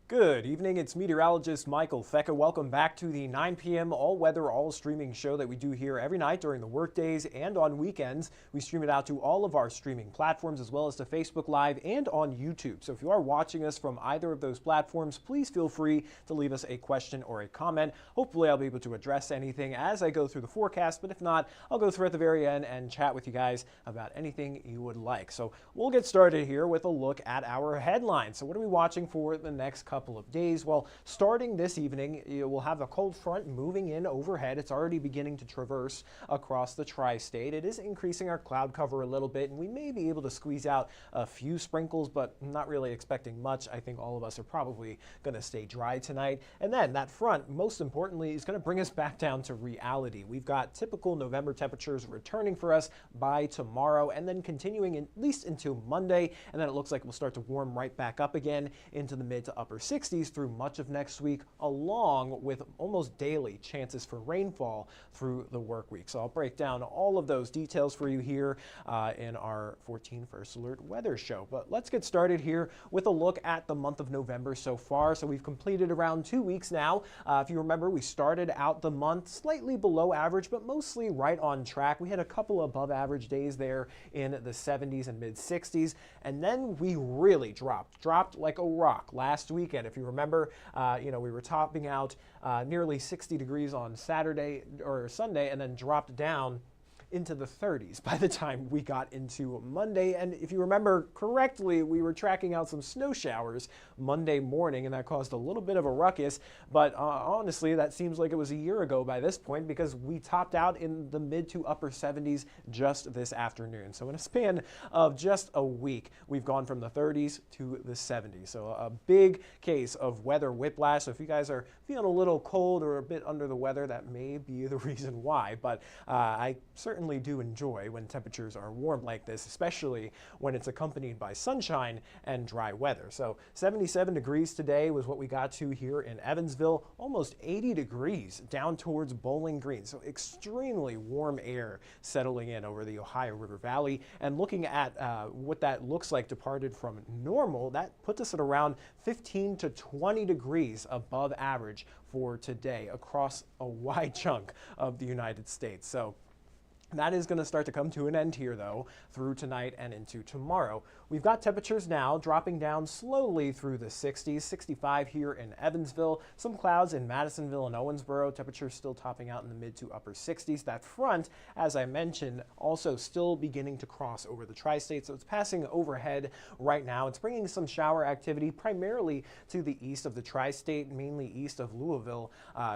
Good evening, it's meteorologist Michael Fecka. Welcome back to the 9 p.m. all-weather, all-streaming show that we do here every night during the workdays and on weekends. We stream it out to all of our streaming platforms as well as to Facebook Live and on YouTube. So if you are watching us from either of those platforms, please feel free to leave us a question or a comment. Hopefully I'll be able to address anything as I go through the forecast, but if not, I'll go through at the very end and chat with you guys about anything you would like. So we'll get started here with a look at our headlines. So what are we watching for the next couple of days? Well, starting this evening, we'll have a cold front moving in overhead. It's already beginning to traverse across the tri-state. It is increasing our cloud cover a little bit, and we may be able to squeeze out a few sprinkles, but I'm not really expecting much. I think all of us are probably going to stay dry tonight. And then that front, most importantly, is going to bring us back down to reality. We've got typical November temperatures returning for us by tomorrow, and then continuing at least into Monday, and then it looks like we'll start to warm right back up again into the mid to upper 60s through much of next week, along with almost daily chances for rainfall through the work week. So I'll break down all of those details for you here in our 14 First Alert Weather Show. But let's get started here with a look at the month of November so far. So we've completed around 2 weeks now. If you remember, we started out the month slightly below average, but mostly right on track. We had a couple above average days there in the 70s and mid 60s, and then we really dropped like a rock last weekend. If you remember, we were topping out nearly 60 degrees on Saturday or Sunday, and then dropped down into the 30s by the time we got into Monday. And if you remember correctly, we were tracking out some snow showers Monday morning, and that caused a little bit of a ruckus. But honestly, that seems like it was a year ago by this point, because we topped out in the mid to upper 70s just this afternoon. So in a span of just a week, we've gone from the 30s to the 70s. So a big case of weather whiplash. So if you guys are feeling a little cold or a bit under the weather, that may be the reason why. But I certainly do enjoy when temperatures are warm like this, especially when it's accompanied by sunshine and dry weather. So 77 degrees today was what we got to here in Evansville, almost 80 degrees down towards Bowling Green. So extremely warm air settling in over the Ohio River Valley. And looking at what that looks like departed from normal, that puts us at around 15 to 20 degrees above average for today across a wide chunk of the United States. So that is going to start to come to an end here, though, through tonight and into tomorrow. We've got temperatures now dropping down slowly through the 60s, 65 here in Evansville, some clouds in Madisonville and Owensboro, temperatures still topping out in the mid to upper 60s. That front, as I mentioned, also still beginning to cross over the tri-state, so it's passing overhead right now. It's bringing some shower activity primarily to the east of the tri-state, mainly east of Louisville,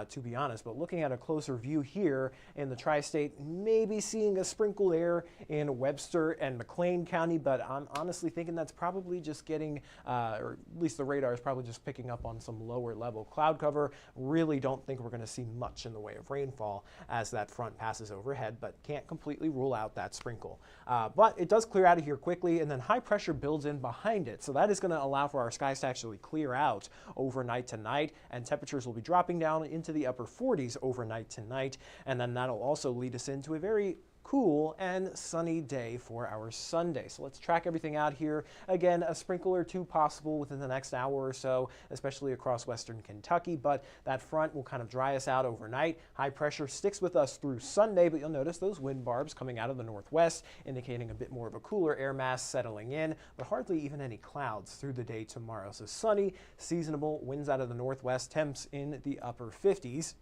to be honest. But looking at a closer view here in the tri-state, maybe seeing a sprinkle there in Webster and McLean County, but I'm honestly thinking that's probably just getting, or at least the radar is probably just picking up on some lower level cloud cover. Really don't think we're going to see much in the way of rainfall as that front passes overhead, but can't completely rule out that sprinkle. But it does clear out of here quickly, and then high pressure builds in behind it. So that is going to allow for our skies to actually clear out overnight tonight, and temperatures will be dropping down into the upper 40s overnight tonight. And then that'll also lead us into a very cool and sunny day for our Sunday. So let's track everything out here. Again, a sprinkle or two possible within the next hour or so, especially across western Kentucky, but that front will kind of dry us out overnight. High pressure sticks with us through Sunday, but you'll notice those wind barbs coming out of the northwest, indicating a bit more of a cooler air mass settling in, but hardly even any clouds through the day tomorrow. So sunny, seasonable, winds out of the northwest, temps in the upper 50s.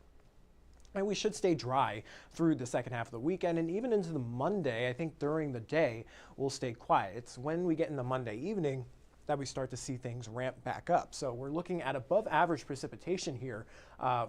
And we should stay dry through the second half of the weekend, and even into the Monday. I think during the day we'll stay quiet. It's when we get into Monday evening that we start to see things ramp back up. So we're looking at above average precipitation here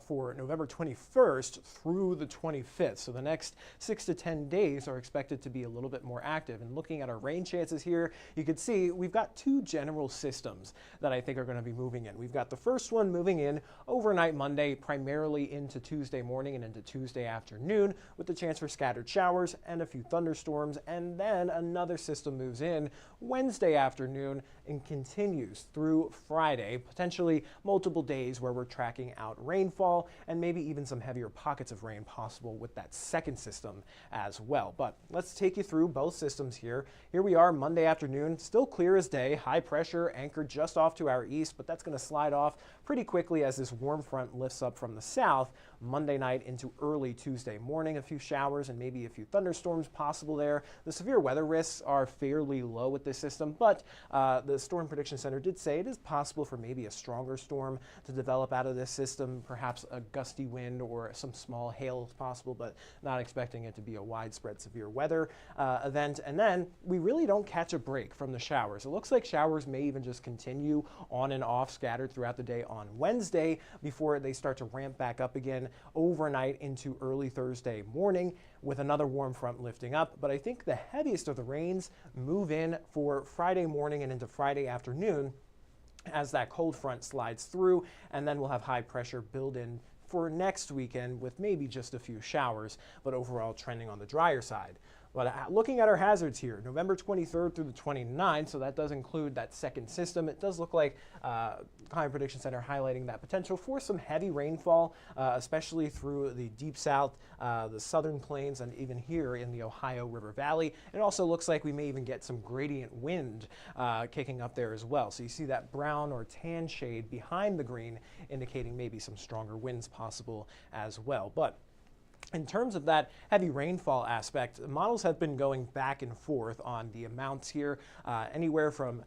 for November 21st through the 25th. So the next 6 to 10 days are expected to be a little bit more active. And looking at our rain chances here, you can see we've got two general systems that I think are going to be moving in. We've got the first one moving in overnight Monday, primarily into Tuesday morning and into Tuesday afternoon, with the chance for scattered showers and a few thunderstorms. And then another system moves in Wednesday afternoon and continues through Friday, potentially multiple days where we're tracking out rainfall and maybe even some heavier pockets of rain possible with that second system as well. But let's take you through both systems here. Here we are Monday afternoon, still clear as day, high pressure anchored just off to our east, but that's going to slide off pretty quickly as this warm front lifts up from the south Monday night into early Tuesday morning. A few showers and maybe a few thunderstorms possible there. The severe weather risks are fairly low with this system, but the Storm Prediction Center did say it is possible for maybe a stronger storm to develop out of this system, perhaps a gusty wind or some small hail is possible, but not expecting it to be a widespread severe weather event. And then we really don't catch a break from the showers. It looks like showers may even just continue on and off, scattered throughout the day on Wednesday before they start to ramp back up again overnight into early Thursday morning with another warm front lifting up. But I think the heaviest of the rains move in for Friday morning and into Friday afternoon as that cold front slides through, and then we'll have high pressure build in for next weekend with maybe just a few showers, but overall trending on the drier side. But looking at our hazards here, November 23rd through the 29th, so that does include that second system. It does look like Climate Prediction Center highlighting that potential for some heavy rainfall, especially through the deep south, the southern plains, and even here in the Ohio River Valley. It also looks like we may even get some gradient wind kicking up there as well. So you see that brown or tan shade behind the green indicating maybe some stronger winds possible as well. But in terms of that heavy rainfall aspect, models have been going back and forth on the amounts here, anywhere from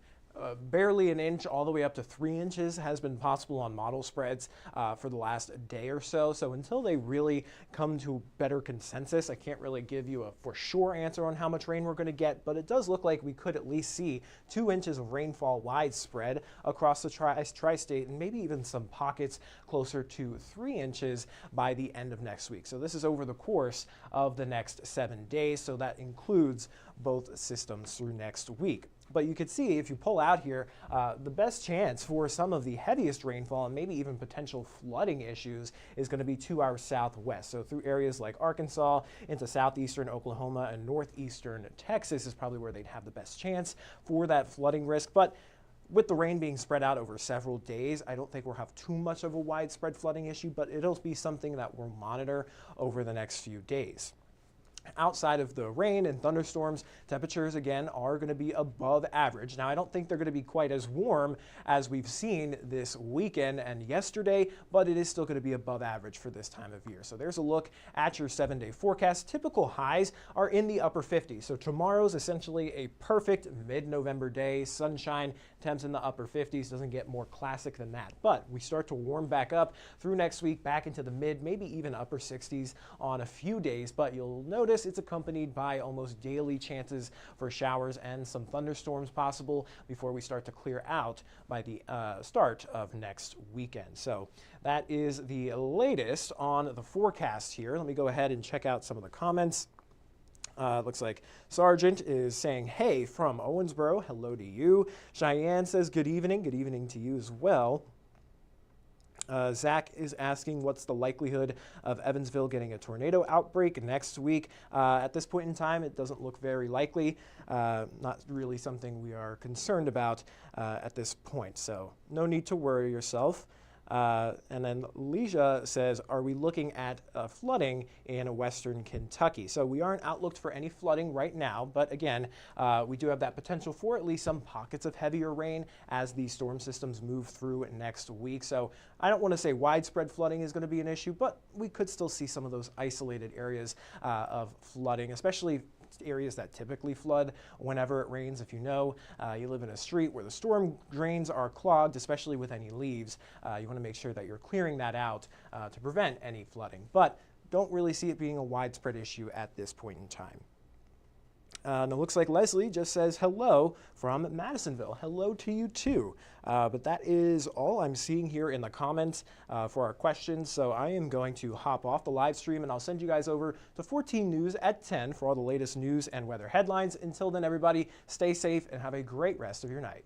barely an inch all the way up to 3 inches has been possible on model spreads for the last day or so. So until they really come to better consensus, I can't really give you a for sure answer on how much rain we're going to get, but it does look like we could at least see 2 inches of rainfall widespread across the tri-state and maybe even some pockets closer to 3 inches by the end of next week. So this is over the course of the next 7 days. So that includes both systems through next week. But you can see if you pull out here, the best chance for some of the heaviest rainfall and maybe even potential flooding issues is going to be to our southwest. So through areas like Arkansas into southeastern Oklahoma and northeastern Texas is probably where they'd have the best chance for that flooding risk. But with the rain being spread out over several days, I don't think we'll have too much of a widespread flooding issue, but it'll be something that we'll monitor over the next few days. Outside of the rain and thunderstorms, temperatures again are going to be above average. Now, I don't think they're going to be quite as warm as we've seen this weekend and yesterday, but it is still going to be above average for this time of year. So there's a look at your 7-day forecast. Typical highs are in the upper 50s. So tomorrow's essentially a perfect mid-November day, sunshine, temps in the upper 50s. Doesn't get more classic than that. But we start to warm back up through next week, back into the mid, maybe even upper 60s on a few days. But you'll notice it's accompanied by almost daily chances for showers and some thunderstorms possible before we start to clear out by the start of next weekend. So that is the latest on the forecast here. Let me go ahead and check out some of the comments. Looks like Sargent is saying, hey, from Owensboro, hello to you. Cheyenne says, good evening to you as well. Zach is asking what's the likelihood of Evansville getting a tornado outbreak next week. At this point in time, it doesn't look very likely. Not really something we are concerned about at this point. So no need to worry yourself. And then Leisha says, are we looking at flooding in western Kentucky? So we aren't outlooked for any flooding right now, but again, we do have that potential for at least some pockets of heavier rain as these storm systems move through next week. So I don't want to say widespread flooding is going to be an issue, but we could still see some of those isolated areas of flooding, especially areas that typically flood whenever it rains. If you know you live in a street where the storm drains are clogged, especially with any leaves, you want to make sure that you're clearing that out to prevent any flooding. But don't really see it being a widespread issue at this point in time. And it looks like Leslie just says hello from Madisonville. Hello to you too. But that is all I'm seeing here in the comments for our questions. So I am going to hop off the live stream and I'll send you guys over to 14 News at 10 for all the latest news and weather headlines. Until then, everybody, stay safe and have a great rest of your night.